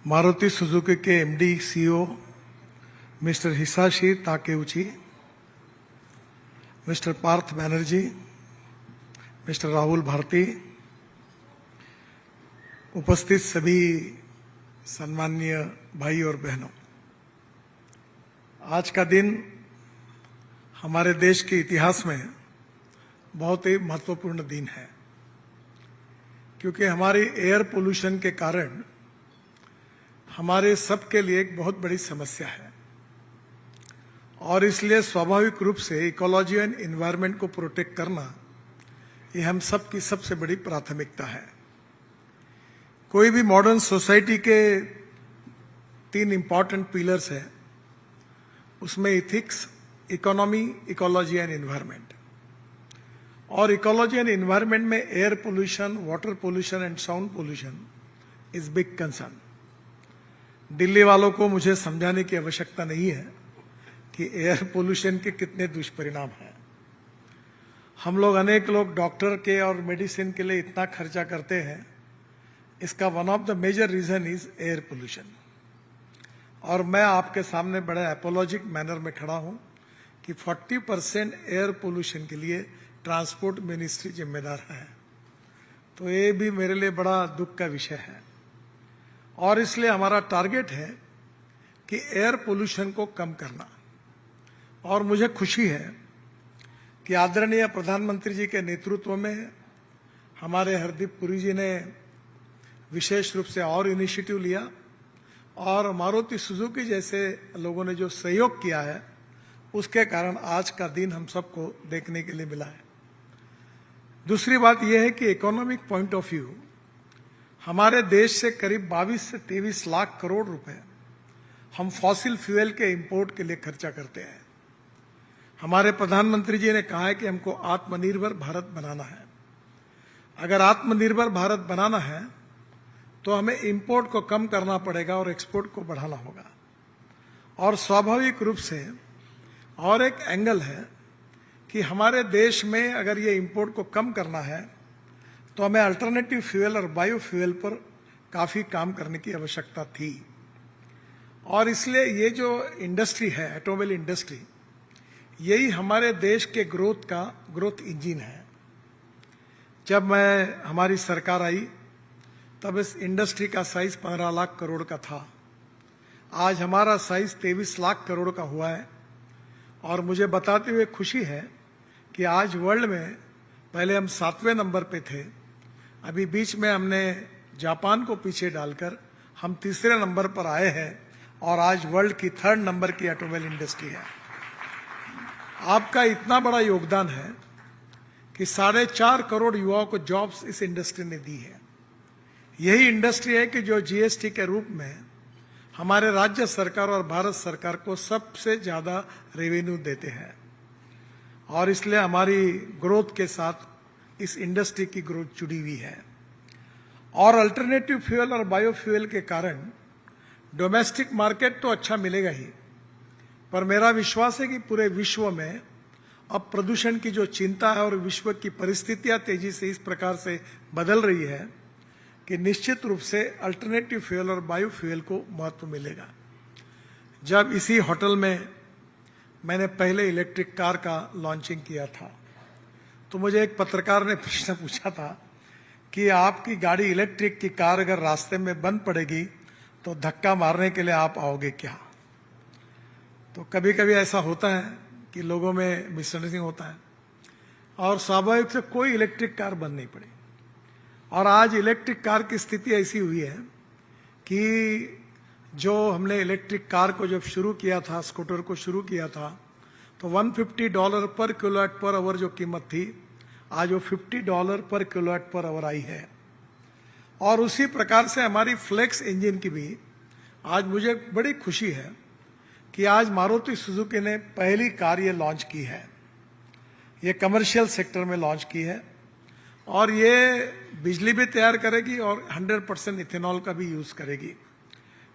Maruti Suzuki के MD CEO Mister Hisashi Takeuchi, Mister Parth Banerjee, Mister Rahul Bharti, उपस्थित सभी सम्माननीय भाई और बहनों, आज का दिन हमारे देश के इतिहास में बहुत ही महत्वपूर्ण दिन है, क्योंकि हमारी एयर पोल्यूशन के कारण हमारे सबके लिए एक बहुत बड़ी समस्या है और इसलिए स्वाभाविक रूप से इकोलॉजी एंड एनवायरनमेंट को प्रोटेक्ट करना ये हम सब की सबसे बड़ी प्राथमिकता है। कोई भी मॉडर्न सोसाइटी के 3 इंपॉर्टेंट पिलर्स हैं, उसमें ethics, economy, ecology and environment. और इकोलॉजी एंड एनवायरनमेंट में air pollution, water pollution and sound pollution is big concern. Delhi वालों को मुझे समझाने की आवश्यकता नहीं है कि एयर पोल्यूशन के कितने दुष्परिणाम हैं। हम लोग, अनेक लोग डॉक्टर के और मेडिसिन के लिए इतना खर्चा करते हैं, इसका one of the major reason is air pollution. और मैं आपके सामने बड़े एपोलॉजिक मैनर में खड़ा हूं कि 40% एयर पोल्यूशन के लिए ट्रांसपोर्ट मिनिस्ट्री जिम्मेदार है। तो ये भी मेरे लिए बड़ा दुख का विषय है और इसलिए हमारा टारगेट है कि एयर पोल्यूशन को कम करना। और मुझे खुशी है कि आदरणीय प्रधानमंत्री जी के नेतृत्व में हमारे हरदीप पुरी जी ने विशेष रूप से और इनिशिएटिव लिया और मारुति सुजुकी जैसे लोगों ने जो सहयोग किया है, उसके कारण आज का दिन हम सबको देखने के लिए मिला है। दूसरी बात यह है कि इकोनॉमिक पॉइंट ऑफ व्यू हमारे देश से करीब 22 से 23 लाख करोड़ रुपए हम फॉसिल फ्यूल के इंपोर्ट के लिए खर्चा करते हैं। हमारे प्रधानमंत्री जी ने कहा है कि हमको आत्मनिर्भर भारत बनाना है। अगर आत्मनिर्भर भारत बनाना है तो हमें इंपोर्ट को कम करना पड़ेगा और एक्सपोर्ट को बढ़ाना होगा। और स्वाभाविक रूप से और एक एंगल है कि हमारे देश में अगर ये इंपोर्ट को कम करना है तो हमें अल्टरनेटिव फ्यूल और बायो फ्यूल पर काफी काम करने की आवश्यकता थी। और इसलिए ये जो इंडस्ट्री है, ऑटोमोबाइल इंडस्ट्री, यही हमारे देश के ग्रोथ इंजन है। जब हमारी सरकार आई तब इस इंडस्ट्री का साइज 15 लाख करोड़ का था। आज हमारा साइज 23 लाख करोड़ का हुआ है और मुझे बताते हुए खुशी है कि आज वर्ल्ड में पहले हम 7वें नंबर पे थे, अभी बीच में हमने जापान को पीछे डालकर हम 3रे नंबर पर आए हैं और आज वर्ल्ड की 3rd नंबर की ऑटोमोबाइल इंडस्ट्री है। आपका इतना बड़ा योगदान है कि 4.5 करोड़ युवाओं को जॉब्स इस इंडस्ट्री ने दी है। यही इंडस्ट्री है कि जो जीएसटी के रूप में हमारे राज्य सरकार और भारत सरकार को सबसे ज्यादा रेवेन्यू देते हैं। और इसलिए हमारी ग्रोथ के साथ इस इंडस्ट्री की ग्रोथ जुड़ी हुई है। और अल्टरनेटिव फ्यूल और बायो फ्यूल के कारण डोमेस्टिक मार्केट तो अच्छा मिलेगा ही, पर मेरा विश्वास है कि पूरे विश्व में अब प्रदूषण की जो चिंता है और विश्व की परिस्थितियां तेजी से इस प्रकार से बदल रही है कि निश्चित रूप से अल्टरनेटिव फ्यूल और बायो फ्यूल को महत्व मिलेगा। जब इसी होटल में मैंने पहले इलेक्ट्रिक कार का लॉन्चिंग किया था तो मुझे एक पत्रकार ने प्रश्न पूछा था कि आपकी गाड़ी इलेक्ट्रिक की कार अगर रास्ते में बंद पड़ेगी तो धक्का मारने के लिए आप आओगे क्या? तो कभी कभी ऐसा होता है कि लोगों में मिसअंडरस्टैंडिंग होता है और स्वाभाविक से कोई इलेक्ट्रिक कार बंद नहीं पड़ी। और आज इलेक्ट्रिक कार की स्थिति ऐसी हुई है कि जो हमने इलेक्ट्रिक कार को जब शुरू किया था, स्कूटर को शुरू किया था, तो $150 पर किलोवाट पर आवर जो कीमत थी, आज वो $50 पर किलोवाट पर आवर आई है। और उसी प्रकार से हमारी फ्लेक्स इंजन की भी आज मुझे बड़ी खुशी है कि आज मारुति सुजुकी ने पहली कार ये लॉन्च की है। ये कमर्शियल सेक्टर में लॉन्च की है और ये बिजली भी तैयार करेगी और 100% इथेनॉल का भी यूज करेगी।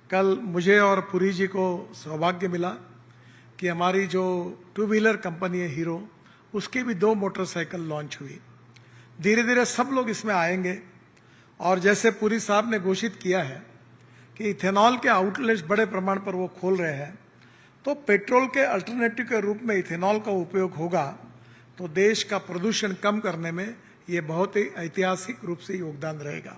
कल मुझे और पुरी जी को सौभाग्य मिला कि हमारी जो 2 व्हीलर कंपनी है हीरो, उसकी भी 2 मोटरसाइकिल लॉन्च हुई। धीरे धीरे सब लोग इसमें आएंगे और जैसे पुरी साहब ने घोषित किया है कि इथेनॉल के आउटलेट्स बड़े प्रमाण पर वो खोल रहे हैं, तो पेट्रोल के अल्टरनेटिव के रूप में इथेनॉल का उपयोग होगा तो देश का प्रदूषण कम करने में ये बहुत ही ऐतिहासिक रूप से योगदान रहेगा।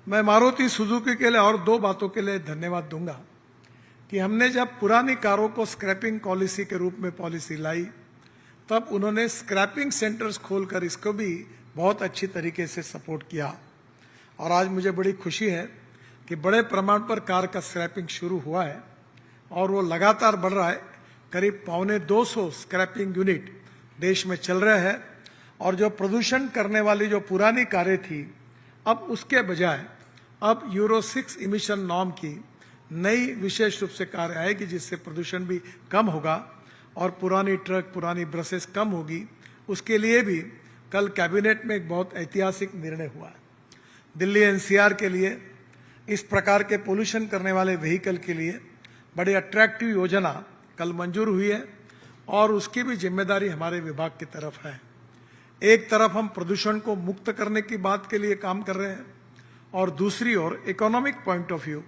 मैं मारुति सुजुकी के लिए और दो बातों के लिए धन्यवाद दूंगा कि हमने जब पुरानी कारों को स्क्रैपिंग पॉलिसी के रूप में पॉलिसी लाई, तब उन्होंने स्क्रैपिंग सेंटर्स खोलकर इसको भी बहुत अच्छी तरीके से सपोर्ट किया। और आज मुझे बड़ी खुशी है कि बड़े प्रमाण पर कार का स्क्रैपिंग शुरू हुआ है और वो लगातार बढ़ रहा है। करीब 250 स्क्रैपिंग यूनिट देश में चल रहे हैं और जो प्रदूषण करने वाली जो पुरानी कारें थी, अब उसके बजाय अब यूरो 6 इमिशन नॉर्म की नई विशेष रूप से कार आएगी, जिससे प्रदूषण भी कम होगा और पुरानी ट्रक, पुरानी बसेस कम होगी। उसके लिए भी कल कैबिनेट में एक बहुत ऐतिहासिक निर्णय हुआ है। दिल्ली एनसीआर के लिए इस प्रकार के पोल्यूशन करने वाले व्हीकल के लिए बड़ी अट्रैक्टिव योजना कल मंजूर हुई है और उसकी भी जिम्मेदारी हमारे विभाग की तरफ है। एक तरफ हम प्रदूषण को मुक्त करने की बात के लिए काम कर रहे हैं और दूसरी ओर इकोनॉमिक पॉइंट ऑफ व्यू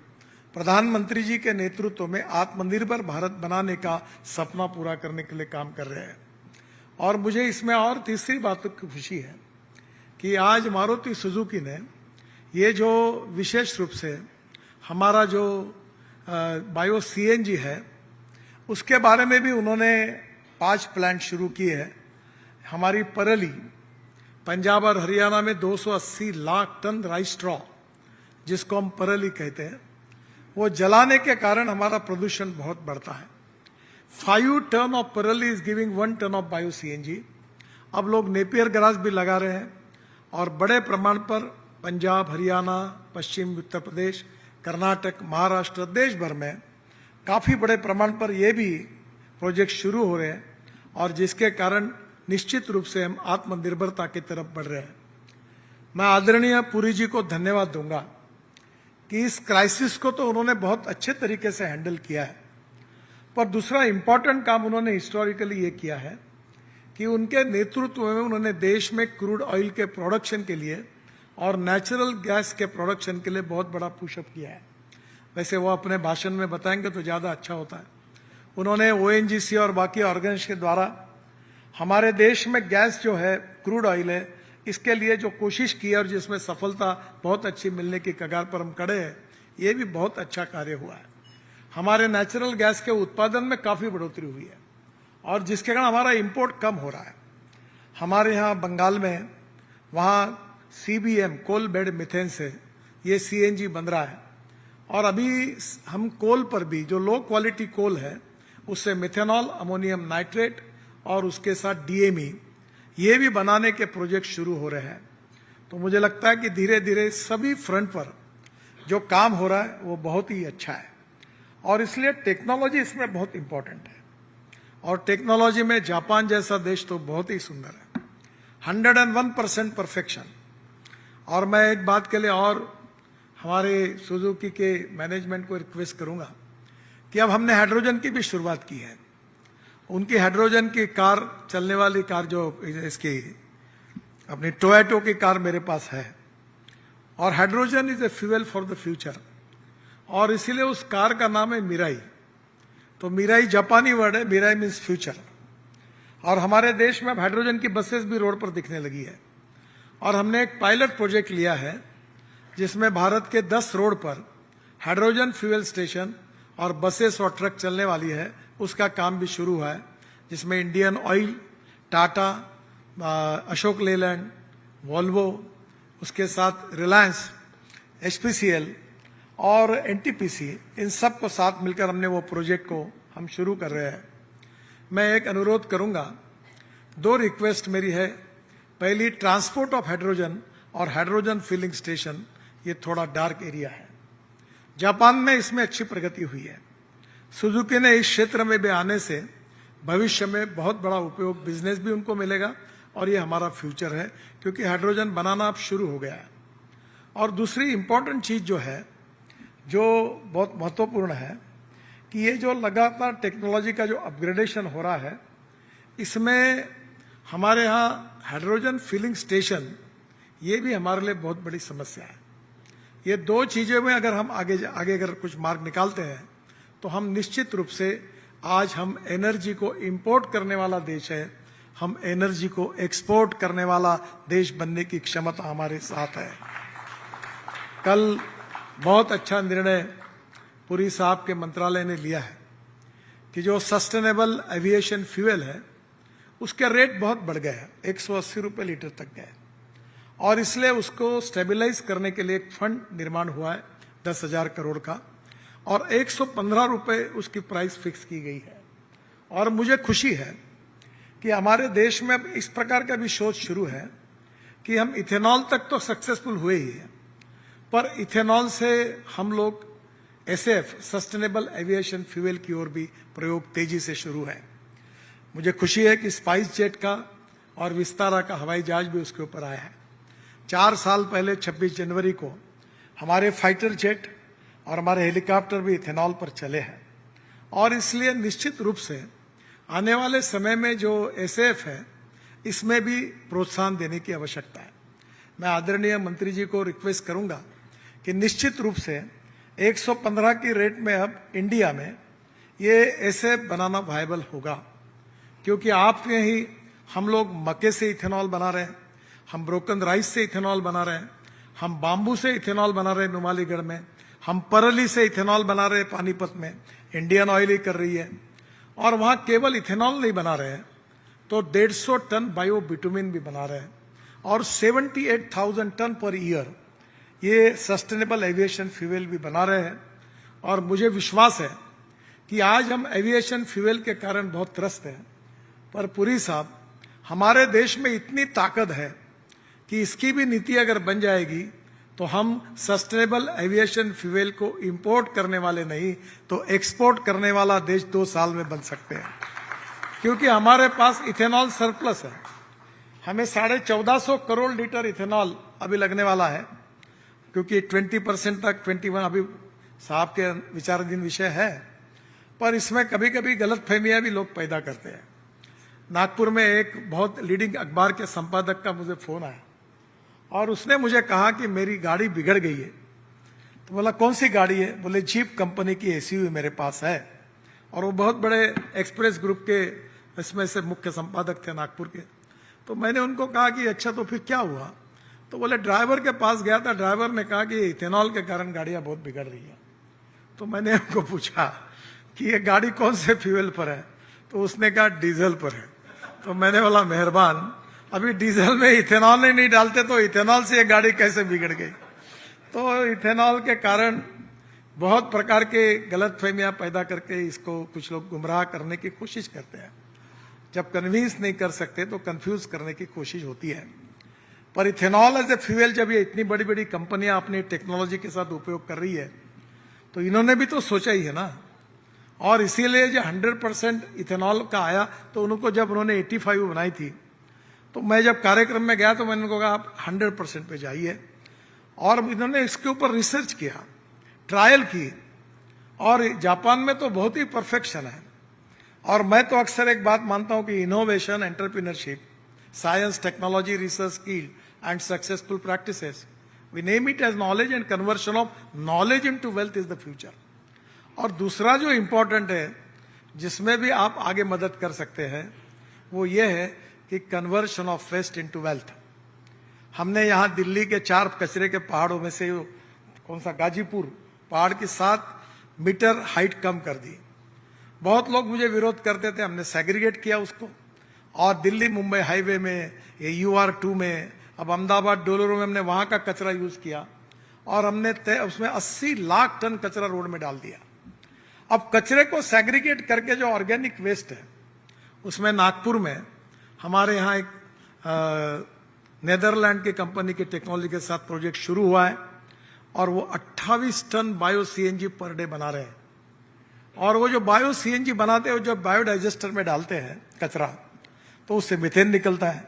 प्रधानमंत्री जी के नेतृत्व में आत्मनिर्भर भारत बनाने का सपना पूरा करने के लिए काम कर रहे हैं। और मुझे इसमें और तीसरी बात की खुशी है कि आज मारुति सुजुकी ने ये जो विशेष रूप से हमारा जो बायो सीएनजी है, उसके बारे में भी उन्होंने 5 प्लांट शुरू किए हैं। हमारी परली, पंजाब और हरियाणा में 280 लाख टन राइस स्ट्रॉ, जिसको हम परली कहते हैं, वो जलाने के कारण हमारा प्रदूषण बहुत बढ़ता है। 5 टन ऑफ परली is giving 1 ton of bio CNG. अब लोग नेपियर ग्रास भी लगा रहे हैं और बड़े प्रमाण पर पंजाब, हरियाणा, पश्चिम उत्तर प्रदेश, कर्नाटक, महाराष्ट्र, देश भर में काफी बड़े प्रमाण पर ये भी प्रोजेक्ट शुरू हो रहे हैं और जिसके कारण निश्चित रूप से हम आत्मनिर्भरता की तरफ बढ़ रहे हैं। मैं आदरणीय पुरी जी को धन्यवाद दूंगा कि इस क्राइसिस को तो उन्होंने बहुत अच्छे तरीके से हैंडल किया है, पर दूसरा इंपॉर्टेंट काम उन्होंने हिस्टोरिकली ये किया है कि उनके नेतृत्व में उन्होंने देश में क्रूड ऑयल के प्रोडक्शन के लिए और नेचुरल गैस के प्रोडक्शन के लिए बहुत बड़ा पुशअप किया है। वैसे वो अपने भाषण में बताएंगे तो ज़्यादा अच्छा होता है। उन्होंने ओएनजीसी और बाकी ऑर्गेनाइजेशन के द्वारा हमारे देश में गैस जो है, क्रूड ऑयल है, इसके लिए जो कोशिश की है और जिसमें सफलता बहुत अच्छी मिलने की कगार पर हम खड़े हैं, ये भी बहुत अच्छा कार्य हुआ है। हमारे नेचुरल गैस के उत्पादन में काफ़ी बढ़ोतरी हुई है और जिसके कारण हमारा इंपोर्ट कम हो रहा है। हमारे यहाँ बंगाल में वहाँ सीबीएम, कोल बेड मिथेन से ये सीएनजी बन रहा है और अभी हम कोल पर भी, जो लो क्वालिटी कोल है, उससे मिथेनॉल, अमोनियम नाइट्रेट और उसके साथ डीएमई, ये भी बनाने के प्रोजेक्ट शुरू हो रहे हैं। तो मुझे लगता है कि धीरे धीरे सभी फ्रंट पर जो काम हो रहा है वो बहुत ही अच्छा है और इसलिए टेक्नोलॉजी इसमें बहुत इंपॉर्टेंट है। और टेक्नोलॉजी में जापान जैसा देश तो बहुत ही सुंदर है, 101% परफेक्शन। और मैं एक बात के लिए और हमारे सुजुकी के मैनेजमेंट को रिक्वेस्ट करूंगा कि अब हमने हाइड्रोजन की भी शुरुआत की है। उनकी हाइड्रोजन की कार, चलने वाली कार जो इसकी अपनी टोयोटो की कार मेरे पास है और hydrogen is a fuel for the future और इसीलिए उस कार का नाम है मिराई। तो मिराई जापानी वर्ड है, मिराई मीन्स फ्यूचर। और हमारे देश में हाइड्रोजन की बसेस भी रोड पर दिखने लगी है और हमने एक पायलट प्रोजेक्ट लिया है जिसमें भारत के 10 रोड पर हाइड्रोजन फ्यूल स्टेशन और बसेस और ट्रक चलने वाली है। उसका काम भी शुरू हुआ है, जिसमें Indian oil, Tata, Ashok Leyland, Volvo, उसके साथ रिलायंस, एचपीसीएल और एनटीपीसी, इन सब को साथ मिलकर हमने वो प्रोजेक्ट को हम शुरू कर रहे हैं। मैं एक अनुरोध करूंगा, 2 रिक्वेस्ट मेरी है। पहली, ट्रांसपोर्ट ऑफ हाइड्रोजन और हाइड्रोजन फिलिंग स्टेशन, ये थोड़ा डार्क एरिया है। जापान में इसमें अच्छी प्रगति हुई है। सुजुकी ने इस क्षेत्र में भी आने से भविष्य में बहुत बड़ा उपयोग, बिजनेस भी उनको मिलेगा और ये हमारा फ्यूचर है, क्योंकि हाइड्रोजन बनाना अब शुरू हो गया है। और दूसरी इंपॉर्टेंट चीज जो है, जो बहुत महत्वपूर्ण है, कि ये जो लगातार टेक्नोलॉजी का जो अपग्रेडेशन हो रहा है, इसमें हमारे यहाँ हाइड्रोजन फिलिंग स्टेशन, ये भी हमारे लिए बहुत बड़ी समस्या है। ये दो चीजों में अगर हम आगे अगर कुछ मार्ग निकालते हैं तो हम निश्चित रूप से आज हम एनर्जी को इंपोर्ट करने वाला देश है, हम एनर्जी को एक्सपोर्ट करने वाला देश बनने की क्षमता हमारे साथ है। कल बहुत अच्छा निर्णय पुरी साहब के मंत्रालय ने लिया है कि जो सस्टेनेबल एविएशन फ्यूल है उसका रेट बहुत बढ़ गया है, 180 रुपये लीटर तक गया है, और इसलिए उसको स्टेबलाइज करने के लिए एक फंड निर्माण हुआ है 10,000 करोड़ का, और 115 रुपये उसकी प्राइस फिक्स की गई है। और मुझे खुशी है कि हमारे देश में अब इस प्रकार का भी शोध शुरू है कि हम इथेनॉल तक तो सक्सेसफुल हुए ही हैं, पर इथेनॉल से हम लोग एसएफ सस्टेनेबल एविएशन फ्यूल की ओर भी प्रयोग तेजी से शुरू है। मुझे खुशी है कि स्पाइस जेट का और विस्तारा का हवाई जहाज भी उसके ऊपर आया है। 4 साल पहले 26 जनवरी को हमारे फाइटर जेट और हमारे हेलीकॉप्टर भी इथेनॉल पर चले हैं, और इसलिए निश्चित रूप से आने वाले समय में जो एसएफ है इसमें भी प्रोत्साहन देने की आवश्यकता है। मैं आदरणीय मंत्री जी को रिक्वेस्ट करूंगा कि निश्चित रूप से 115 की रेट में अब इंडिया में ये एसएफ बनाना वायबल होगा, क्योंकि आप में ही हम लोग मक्के से इथेनॉल बना रहे हैं, हम ब्रोकन राइस से इथेनॉल बना रहे हैं, हम बाम्बू से इथेनॉल बना रहे हैं नुमालीगढ़ में, हम परली से इथेनॉल बना रहे हैं पानीपत में, इंडियन ऑयल ही कर रही है, और वहां केवल इथेनॉल नहीं बना रहे हैं तो 150 टन बायो बिटुमिन भी बना रहे हैं, और 78,000 टन पर ईयर ये सस्टेनेबल एविएशन फ्यूल भी बना रहे हैं। और मुझे विश्वास है कि आज हम एविएशन फ्यूल के कारण बहुत त्रस्त हैं, पर पुरी साहब हमारे देश में इतनी ताकत है कि इसकी भी नीति अगर बन जाएगी तो हम सस्टेनेबल एविएशन फ्यूल को इंपोर्ट करने वाले नहीं तो एक्सपोर्ट करने वाला देश 2 साल में बन सकते हैं, क्योंकि हमारे पास इथेनॉल सरप्लस है। हमें 1450 करोड़ लीटर इथेनॉल अभी लगने वाला है, क्योंकि 20% तक 21 अभी साहब के विचाराधीन विषय है, पर इसमें कभी कभी गलत फहमियां भी लोग पैदा करते हैं। नागपुर में एक बहुत लीडिंग अखबार के संपादक का मुझे फोन आया और उसने मुझे कहा कि मेरी गाड़ी बिगड़ गई है। तो बोला कौन सी गाड़ी है? बोले जीप कंपनी की एसयूवी मेरे पास है, और वो बहुत बड़े एक्सप्रेस ग्रुप के इसमें से मुख्य संपादक थे नागपुर के। तो मैंने उनको कहा कि अच्छा तो फिर क्या हुआ? तो बोले ड्राइवर के पास गया था, ड्राइवर ने कहा कि इथेनॉल के कारण गाड़ियां बहुत बिगड़ रही है। तो मैंने उनको पूछा कि ये गाड़ी कौन से फ्यूल पर है? तो उसने कहा डीजल पर है। तो मैंने बोला मेहरबान, अभी डीजल में इथेनॉल ही नहीं डालते तो इथेनॉल से ये गाड़ी कैसे बिगड़ गई? तो इथेनॉल के कारण बहुत प्रकार के गलत फहमियां पैदा करके इसको कुछ लोग गुमराह करने की कोशिश करते हैं। जब कन्विंस नहीं कर सकते तो कंफ्यूज करने की कोशिश होती है। पर इथेनॉल एज ए फ्यूल जब ये इतनी बड़ी बड़ी कंपनियां अपनी टेक्नोलॉजी के साथ उपयोग कर रही है तो इन्होंने भी तो सोचा ही है ना। और इसीलिए जो 100% इथेनॉल का आया तो उनको जब उन्होंने 85 बनाई थी तो मैं जब कार्यक्रम में गया तो मैंने उनको कहा आप 100% पे जाइए। और इन्होंने इसके ऊपर रिसर्च किया, ट्रायल की, और जापान में तो बहुत ही परफेक्शन है। और मैं तो अक्सर एक बात मानता हूं कि innovation, entrepreneurship, science, technology, research, skill and successful practices, we name it as knowledge and conversion of knowledge into wealth is the future. और दूसरा जो इंपॉर्टेंट है जिसमें भी आप आगे मदद कर सकते हैं वो ये है कि conversion of waste into wealth. हमने यहां दिल्ली के 4 कचरे के पहाड़ों में से कौन सा गाजीपुर पहाड़ की 7 मीटर हाइट कम कर दी। बहुत लोग मुझे विरोध करते थे, हमने सेग्रीगेट किया उसको, और दिल्ली मुंबई हाईवे में, ये UR2 में, अब अहमदाबाद डोलोरो में हमने वहां का कचरा यूज किया और हमने उसमें 80 लाख टन कचरा रोड में डाल दिया। अब कचरे को सेग्रीगेट करके जो ऑर्गेनिक वेस्ट है उसमें नागपुर में हमारे यहाँ एक नेदरलैंड की कंपनी की टेक्नोलॉजी के साथ प्रोजेक्ट शुरू हुआ है, और वो 28 ton bio CNG per day बना रहे हैं। और वो जो बायो CNG बनाते हैं, जो बायोडाइजेस्टर में डालते हैं कचरा, तो उससे मीथेन निकलता है,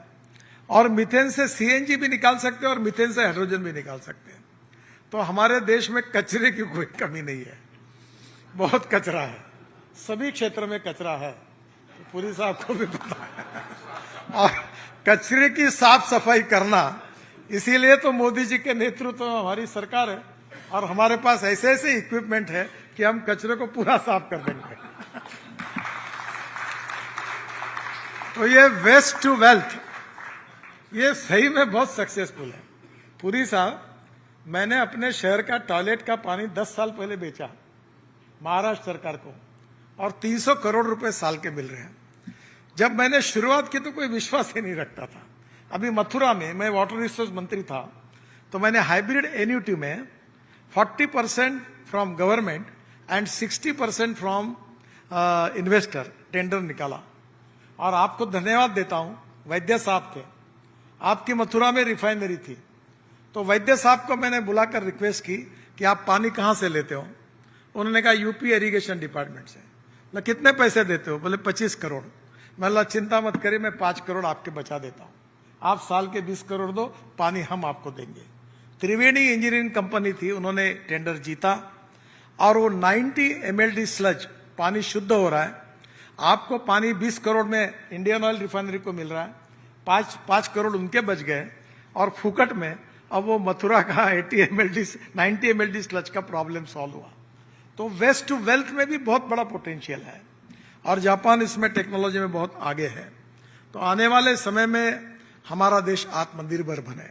और मीथेन से CNG भी निकाल सकते हैं और मीथेन से हाइड्रोजन भी निकाल सकते हैं। तो हमारे देश में कचरे की कोई कमी नहीं है, बहुत कचरा है, सभी क्षेत्र में कचरा है, तो पुरी साहब को भी पता है। और कचरे की साफ सफाई करना, इसीलिए तो मोदी जी के नेतृत्व में हमारी सरकार है। और हमारे पास ऐसे ऐसे इक्विपमेंट है कि हम कचरे को पूरा साफ कर देंगे। तो ये वेस्ट टू वेल्थ, ये सही में बहुत सक्सेसफुल है। पुरी साहब, मैंने अपने शहर का टॉयलेट का पानी 10 साल पहले बेचा महाराष्ट्र सरकार को, और 300 करोड़ रुपए साल के मिल रहे हैं। जब मैंने शुरुआत की तो कोई विश्वास ही नहीं रखता था। अभी मथुरा में मैं वाटर रिसोर्स मंत्री था, तो मैंने हाइब्रिड एन्युटी में 40% from government and 60% from investor tender निकाला। और आपको धन्यवाद देता हूं, वैद्य साहब थे, आपकी मथुरा में रिफाइनरी थी, तो वैद्य साहब को मैंने बुलाकर रिक्वेस्ट की कि आप पानी कहां से लेते हो। उन्होंने कहा यूपी इरिगेशन डिपार्टमेंट से। बोले कितने पैसे देते हो? बोले 25 करोड़। मैं चिंता मत करिए, मैं 5 करोड़ आपके बचा देता हूं, आप साल के 20 करोड़ दो, पानी हम आपको देंगे। त्रिवेणी इंजीनियरिंग कंपनी थी, उन्होंने टेंडर जीता, और वो 90 MLD स्लज पानी शुद्ध हो रहा है। आपको पानी 20 करोड़ में इंडियन ऑयल रिफाइनरी को मिल रहा है, 5 करोड़ उनके बच गए, और फुकट में अब वो मथुरा का 90 MLD स्लज का प्रॉब्लम सॉल्व हुआ। तो वेस्ट टू वेल्थ में भी बहुत बड़ा पोटेंशियल है, और जापान इसमें टेक्नोलॉजी में बहुत आगे है। तो आने वाले समय में हमारा देश आत्मनिर्भर बने,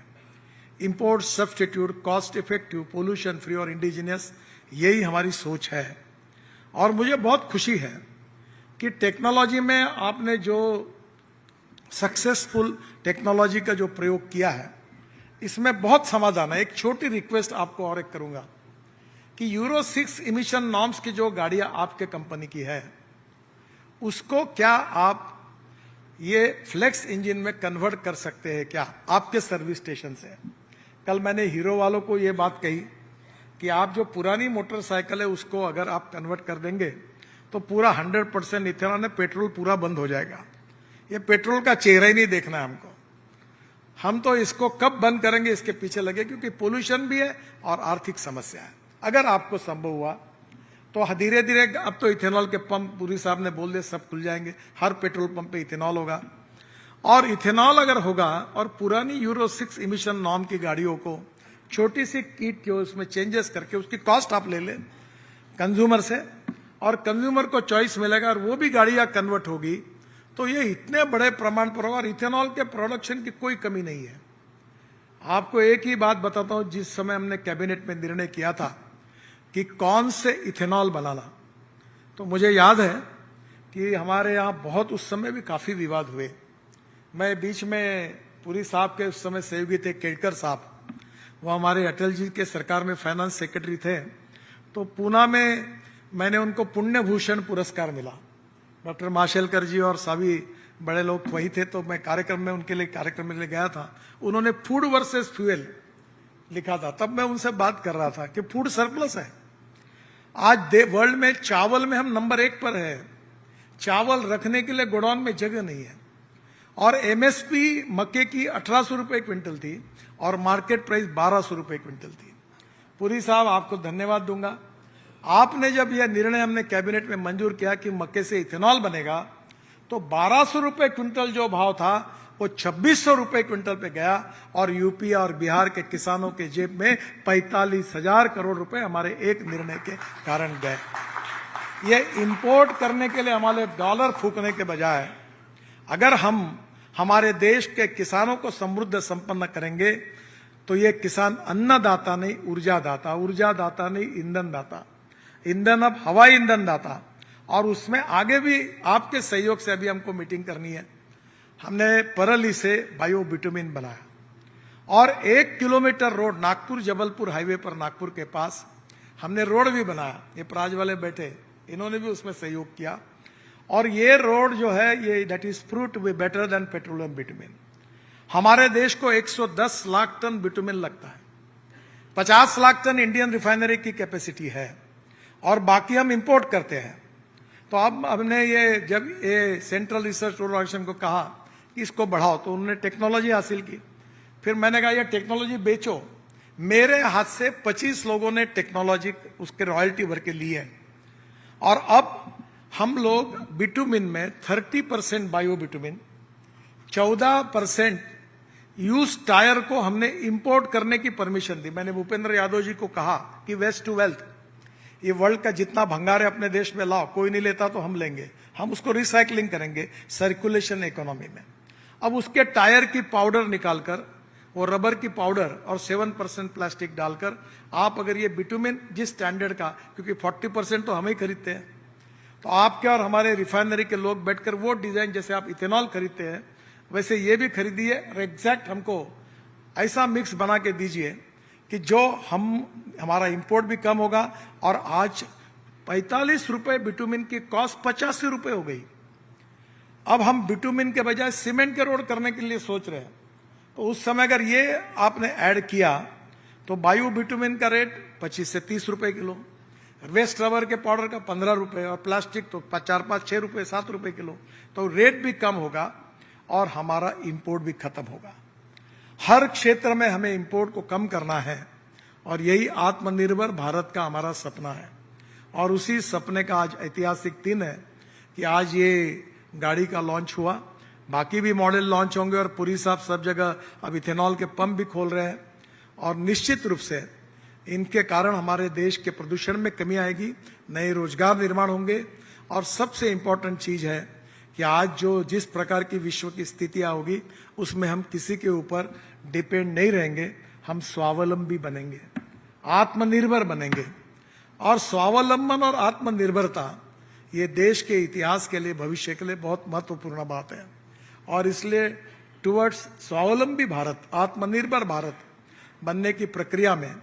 import substitute, cost effective, pollution free और इंडिजिनियस, यही हमारी सोच है। और मुझे बहुत खुशी है कि टेक्नोलॉजी में आपने जो सक्सेसफुल टेक्नोलॉजी का जो प्रयोग किया है, इसमें बहुत समाधान है। एक छोटी रिक्वेस्ट आपको और एक करूंगा कि यूरो 6 इमिशन नॉर्म्स की जो गाड़ियां आपके कंपनी की है, उसको क्या आप ये फ्लेक्स इंजन में कन्वर्ट कर सकते हैं क्या आपके सर्विस स्टेशन से? कल मैंने हीरो वालों को ये बात कही कि आप जो पुरानी मोटरसाइकिल है उसको अगर आप कन्वर्ट कर देंगे तो पूरा 100% इथेनॉल में पेट्रोल पूरा बंद हो जाएगा। ये पेट्रोल का चेहरा ही नहीं देखना है हमको। हम तो इसको कब बंद करेंगे इसके पीछे लगे, क्योंकि पोल्यूशन भी है और आर्थिक समस्या है। अगर आपको संभव हुआ तो धीरे धीरे, अब तो इथेनॉल के पंप पुरी साहब ने बोल दिया सब खुल जाएंगे, हर पेट्रोल पंप पे इथेनॉल होगा। और इथेनॉल अगर होगा और पुरानी यूरो 6 इमिशन नॉर्म की गाड़ियों को छोटी सी किट के उसमें चेंजेस करके उसकी कॉस्ट आप ले लें कंज्यूमर से, और कंज्यूमर को चॉइस मिलेगा और वो भी गाड़ियां कन्वर्ट होगी, तो ये इतने बड़े प्रमाण पर होगा। और इथेनॉल के प्रोडक्शन की कोई कमी नहीं है। आपको एक ही बात बताता हूं, जिस समय हमने कैबिनेट में निर्णय किया था कि कौन से इथेनॉल बनाना, तो मुझे याद है कि हमारे यहां बहुत उस समय भी काफी विवाद हुए। मैं बीच में पुरी साहब के उस समय सहयोगी थे केड़कर साहब, वो हमारे अटल जी के सरकार में फाइनेंस सेक्रेटरी थे। तो पूना में मैंने उनको पुण्य भूषण पुरस्कार मिला, डॉक्टर माशेलकर जी और सभी बड़े लोग वही थे। तो मैं कार्यक्रम में उनके लिए कार्यक्रम में गया था, उन्होंने फूड वर्सेस फ्यूल लिखा था। तब मैं उनसे बात कर रहा था कि फूड सरप्लस है। आज वर्ल्ड में चावल में हम नंबर 1 पर है, चावल रखने के लिए गोडाउन में जगह नहीं है। और एमएसपी मक्के की 1800 रुपए क्विंटल थी और मार्केट प्राइस 1200 रुपए क्विंटल थी। पुरी साहब, आपको धन्यवाद दूंगा। आपने जब यह निर्णय हमने कैबिनेट में मंजूर किया कि मक्के से इथेनॉल बनेगा, तो 1200 रुपए क्विंटल जो भाव था वो 2600 रुपए क्विंटल पे गया, और यूपी और बिहार के किसानों के जेब में 45,000 करोड़ रुपए हमारे एक निर्णय के कारण गए। ये इंपोर्ट करने के लिए हमारे डॉलर फूकने के बजाय अगर हम हमारे देश के किसानों को समृद्ध संपन्न करेंगे, तो ये किसान अन्नदाता नहीं ऊर्जा दाता, ऊर्जा दाता नहीं ईंधन दाता, ईंधन अब हवाई ईंधन दाता। और उसमें आगे भी आपके सहयोग से अभी हमको मीटिंग करनी है। हमने परली से बायो बिटुमिन बनाया, और 1 kilometre road Nagpur Jabalpur highway पर नागपुर के पास हमने रोड भी बनाया। ये प्राज वाले बैठे, इन्होंने भी उसमें सहयोग किया। और ये रोड जो है ये that is prove to be better than petroleum bitumen. हमारे देश को 110 लाख टन बिटुमिन लगता है, 50 लाख टन इंडियन रिफाइनरी की कैपेसिटी है, और बाकी हम इंपोर्ट करते हैं। तो अब हमने ये जब ये सेंट्रल रिसर्च ऑर्गेनाइजेशन को कहा कि इसको बढ़ाओ, तो उन्होंने टेक्नोलॉजी हासिल की। फिर मैंने कहा ये टेक्नोलॉजी बेचो। मेरे हाथ से 25 लोगों ने टेक्नोलॉजी उसके रॉयल्टी भर के ली है। और अब हम लोग बिटुमिन में 30% बायो बिटुमिन, 14% यूज टायर को हमने इंपोर्ट करने की परमिशन दी। मैंने भूपेंद्र यादव जी को कहा कि वेस्ट टू वेल्थ, ये वर्ल्ड का जितना भंगार है अपने देश में लाओ, कोई नहीं लेता तो हम लेंगे, हम उसको रिसाइकलिंग करेंगे सर्कुलेशन इकोनॉमी में। अब उसके टायर की पाउडर निकालकर, वो रबर की पाउडर और 7% प्लास्टिक डालकर आप अगर ये बिटुमिन जिस स्टैंडर्ड का, क्योंकि 40% तो हम ही खरीदते हैं, तो आपके और हमारे रिफाइनरी के लोग बैठकर वो डिजाइन, जैसे आप इथेनॉल खरीदते हैं वैसे ये भी खरीदिए और एग्जैक्ट हमको ऐसा मिक्स बना के दीजिए कि जो हमारा इंपोर्ट भी कम होगा। और आज 45 रुपए बिटुमिन की कॉस्ट 85 रुपए हो गई। अब हम बिटुमिन के बजाय सीमेंट के रोड करने के लिए सोच रहे हैं, तो उस समय अगर ये आपने ऐड किया तो बायो बिटुमिन का रेट 25 से 30 रुपए किलो, वेस्ट रबर के पाउडर का 15 रुपए और प्लास्टिक तो 4, 5, 6 रुपए, 7 रुपए किलो। तो रेट भी कम होगा और हमारा इंपोर्ट भी खत्म होगा। हर क्षेत्र में हमें इंपोर्ट को कम करना है और यही आत्मनिर्भर भारत का हमारा सपना है। और उसी सपने का आज ऐतिहासिक दिन है कि आज ये गाड़ी का लॉन्च हुआ। बाकी भी मॉडल लॉन्च होंगे और पुरी साहब सब जगह अब इथेनॉल के पंप भी खोल रहे हैं। और निश्चित रूप से इनके कारण हमारे देश के प्रदूषण में कमी आएगी, नए रोजगार निर्माण होंगे। और सबसे इंपॉर्टेंट चीज है कि आज जो जिस प्रकार की विश्व की स्थितियां होगी उसमें हम किसी के ऊपर डिपेंड नहीं रहेंगे, हम स्वावलंबी बनेंगे, आत्मनिर्भर बनेंगे। और स्वावलंबन और आत्मनिर्भरता ये देश के इतिहास के लिए, भविष्य के लिए बहुत महत्वपूर्ण बात है। और इसलिए टुवर्ड्स स्वावलंबी भारत, आत्मनिर्भर भारत बनने की प्रक्रिया में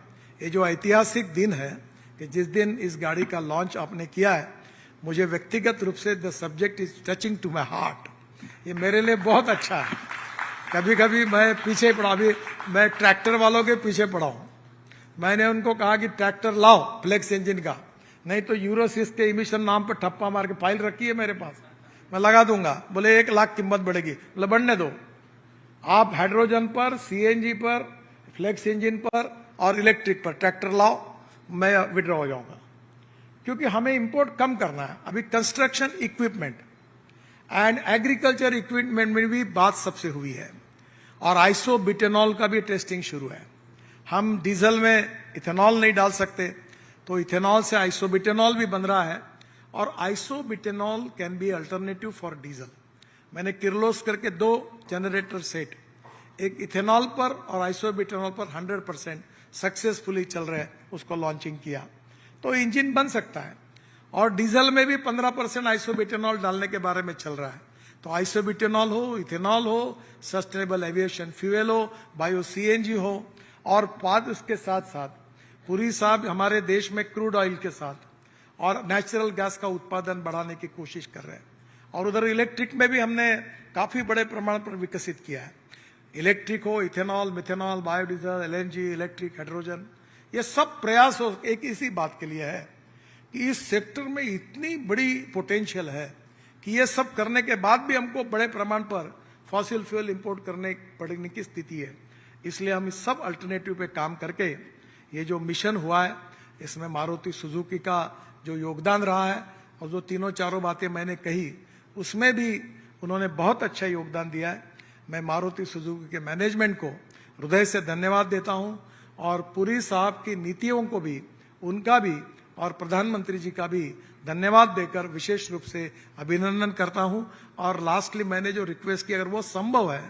ये जो ऐतिहासिक दिन है कि जिस दिन इस गाड़ी का लॉन्च आपने किया है, मुझे व्यक्तिगत रूप से the subject is touching to my heart. ये मेरे लिए बहुत अच्छा है। कभी कभी मैं पीछे पड़ा, अभी मैं ट्रैक्टर वालों के पीछे पड़ा हूं। मैंने उनको कहा कि ट्रैक्टर लाओ फ्लेक्स इंजन का, नहीं तो यूरो 6 के इमिशन नाम पर ठप्पा मार के फाइल रखी है मेरे पास, मैं लगा दूंगा। बोले 1 लाख कीमत बढ़ेगी। बोले बढ़ने दो, आप हाइड्रोजन पर, सीएनजी पर, फ्लेक्स इंजन पर और इलेक्ट्रिक पर ट्रैक्टर लाओ, मैं विड्रॉ हो जाऊंगा। क्योंकि हमें इंपोर्ट कम करना है। अभी construction equipment and agriculture equipment में भी बात सबसे हुई है और आइसोब्यूटेनॉल का भी टेस्टिंग शुरू है। हम डीजल में इथेनॉल नहीं डाल सकते, तो इथेनॉल से आइसोब्यूटेनॉल भी बन रहा है। और isobutanol can be alternative for diesel. मैंने किर्लोस्कर के 2 जनरेटर सेट, एक इथेनॉल पर और आइसोब्यूटेनॉल पर 100% सक्सेसफुली चल रहे हैं, उसको लॉन्चिंग किया। तो इंजन बन सकता है। और डीजल में भी 15% आइसोब्यूटेनॉल डालने के बारे में चल रहा है। तो आइसोब्यूटेनॉल हो, इथेनॉल हो, सस्टेनेबल एविएशन फ्यूएल हो, बायो सीएनजी हो, और बाद उसके साथ साथ पुरी साहब हमारे देश में क्रूड ऑयल के साथ और नेचुरल गैस का उत्पादन बढ़ाने की कोशिश कर रहे हैं। और उधर इलेक्ट्रिक में भी हमने काफी बड़े प्रमाण पर विकसित किया है। इलेक्ट्रिक हो, ethanol, methanol, biodiesel, LNG, electric, hydrogen, ये सब प्रयास हो एक इसी बात के लिए है कि इस सेक्टर में इतनी बड़ी पोटेंशियल है कि ये सब करने के बाद भी हमको बड़े प्रमाण पर फॉसिल फ्यूल इंपोर्ट करने पड़ने की स्थिति है। इसलिए हम इस सब अल्टरनेटिव पे काम करके ये जो मिशन हुआ है, इसमें मारुति सुजुकी का जो योगदान रहा है और जो तीनों चारों बातें मैंने कही उसमें भी उन्होंने बहुत अच्छा योगदान दिया है। मैं मारुति सुजुकी के मैनेजमेंट को हृदय से धन्यवाद देता हूं और पुरी साहब की नीतियों को भी, उनका भी और प्रधानमंत्री जी का भी धन्यवाद देकर विशेष रूप से अभिनंदन करता हूं। और लास्टली मैंने जो रिक्वेस्ट की, अगर वो संभव है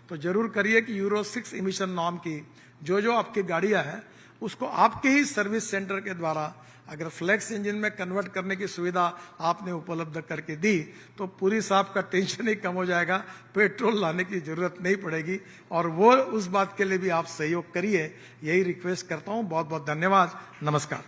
तो जरूर करिए कि यूरो 6 इमिशन नॉर्म की जो आपकी गाड़ियां हैं उसको आपके ही सर्विस सेंटर के द्वारा अगर फ्लेक्स इंजन में कन्वर्ट करने की सुविधा आपने उपलब्ध करके दी तो पुरी साहब का टेंशन ही कम हो जाएगा, पेट्रोल लाने की जरूरत नहीं पड़ेगी। और वो उस बात के लिए भी आप सहयोग करिए, यही रिक्वेस्ट करता हूं। बहुत बहुत धन्यवाद, नमस्कार।